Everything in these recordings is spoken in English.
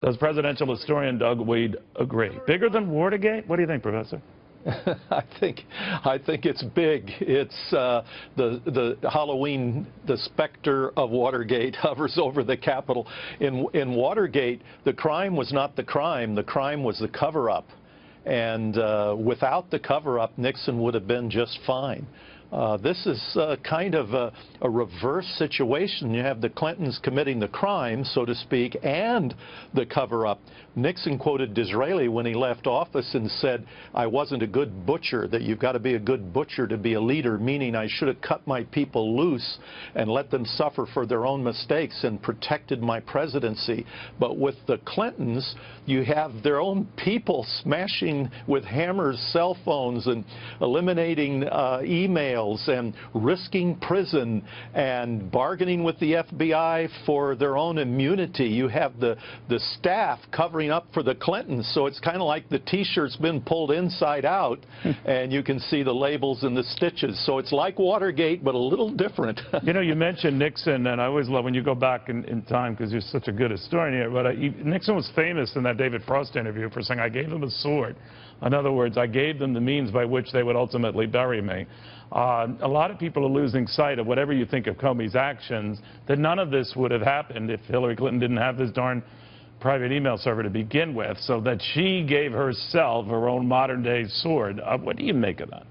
Does presidential historian Doug Weed agree? Bigger than Watergate? What do you think, Professor? I think it's big. It's the Halloween, the specter of Watergate hovers over the Capitol. In Watergate, the crime was not the crime was the cover-up. And without the cover-up, Nixon would have been just fine. This is kind of a reverse situation. You have the Clintons committing the crime, so to speak, and the cover-up. Nixon quoted Disraeli when he left office and said, "I wasn't a good butcher, that you've got to be a good butcher to be a leader," meaning I should have cut my people loose and let them suffer for their own mistakes and protected my presidency. But with the Clintons, you have their own people smashing with hammers cell phones and eliminating emails and risking prison and bargaining with the FBI for their own immunity. You have the staff covering up for the Clintons, so it's kind of like the T-shirt's been pulled inside out and you can see the labels and the stitches. So it's like Watergate, but a little different. You know, you mentioned Nixon, and I always love when you go back in time because you're such a good historian here, but Nixon was famous in that David Frost interview for saying, "I gave them a sword." In other words, I gave them the means by which they would ultimately bury me. A lot of people are losing sight of, whatever you think of Comey's actions, that none of this would have happened if Hillary Clinton didn't have this darn private email server to begin with, so that she gave herself her own modern-day sword. What do you make of that?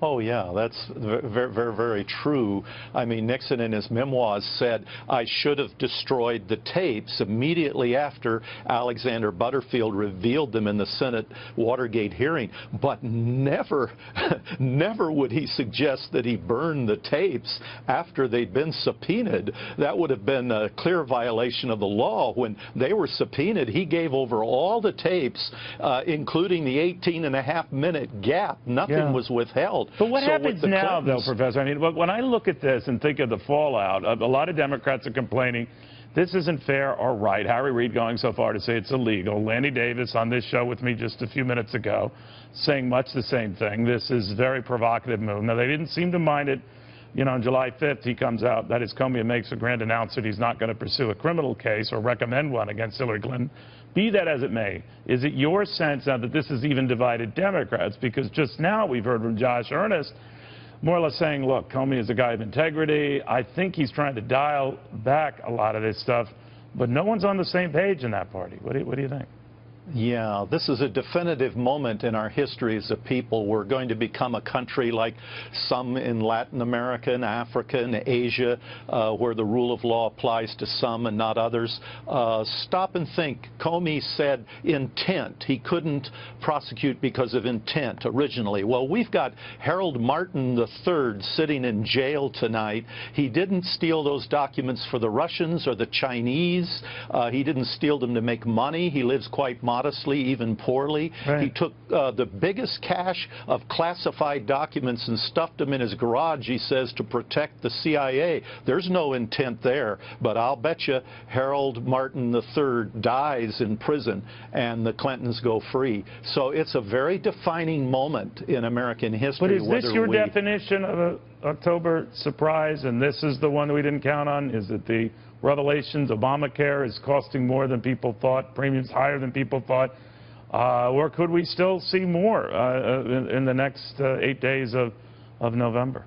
Oh, yeah, that's very, very, very true. I mean, Nixon in his memoirs said, "I should have destroyed the tapes" immediately after Alexander Butterfield revealed them in the Senate Watergate hearing. But never, never would he suggest that he burned the tapes after they'd been subpoenaed. That would have been a clear violation of the law. When they were subpoenaed, he gave over all the tapes, including the 18.5-minute gap. Nothing was withheld. But what happens now, though, Professor? I mean, when I look at this and think of the fallout, a lot of Democrats are complaining this isn't fair or right. Harry Reid going so far to say it's illegal. Lanny Davis on this show with me just a few minutes ago saying much the same thing. This is a very provocative move. Now, they didn't seem to mind it. You know, on July 5th, he comes out, that is, Comey makes a grand announcement he's not going to pursue a criminal case or recommend one against Hillary Clinton. Be that as it may, is it your sense now that this has even divided Democrats? Because just now we've heard from Josh Earnest more or less saying, look, Comey is a guy of integrity. I think he's trying to dial back a lot of this stuff, but no one's on the same page in that party. What do you think? Yeah, this is a definitive moment in our history as a people. We're going to become a country like some in Latin America and Africa and Asia, where the rule of law applies to some and not others. Stop and think. Comey said intent. He couldn't prosecute because of intent originally. Well, we've got Harold Martin III sitting in jail tonight. He didn't steal those documents for the Russians or the Chinese. He didn't steal them to make money. He lives quite modestly, even poorly. Right. He took the biggest cache of classified documents and stuffed them in his garage, he says, to protect the CIA. There's no intent there, but I'll bet you Harold Martin III dies in prison and the Clintons go free. So it's a very defining moment in American history. But is this your definition of an October surprise, and this is the one we didn't count on? Is it the revelations Obamacare is costing more than people thought, premiums higher than people thought, or could we still see more in the next 8 days of November?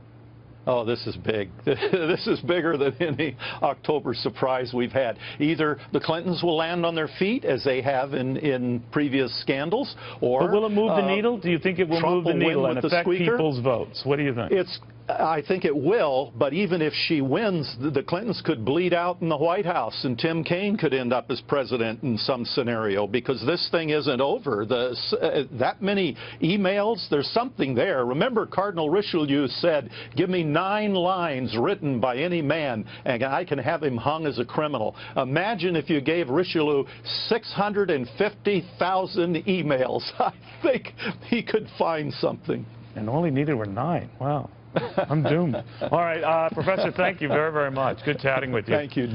Oh, this is big. This is bigger than any October surprise we've had. Either the Clintons will land on their feet, as they have in previous scandals, or... But will it move the needle? Do you think it will move the needle and affect people's votes? What do you think? I think it will, but even if she wins, the Clintons could bleed out in the White House, and Tim Kaine could end up as president in some scenario, because this thing isn't over. That many emails, there's something there. Remember, Cardinal Richelieu said, give me 9 lines written by any man, and I can have him hung as a criminal. Imagine if you gave Richelieu 650,000 emails. I think he could find something. And all he needed were 9. Wow. I'm doomed. All right, Professor, thank you very, very much. Good chatting with you. Thank you.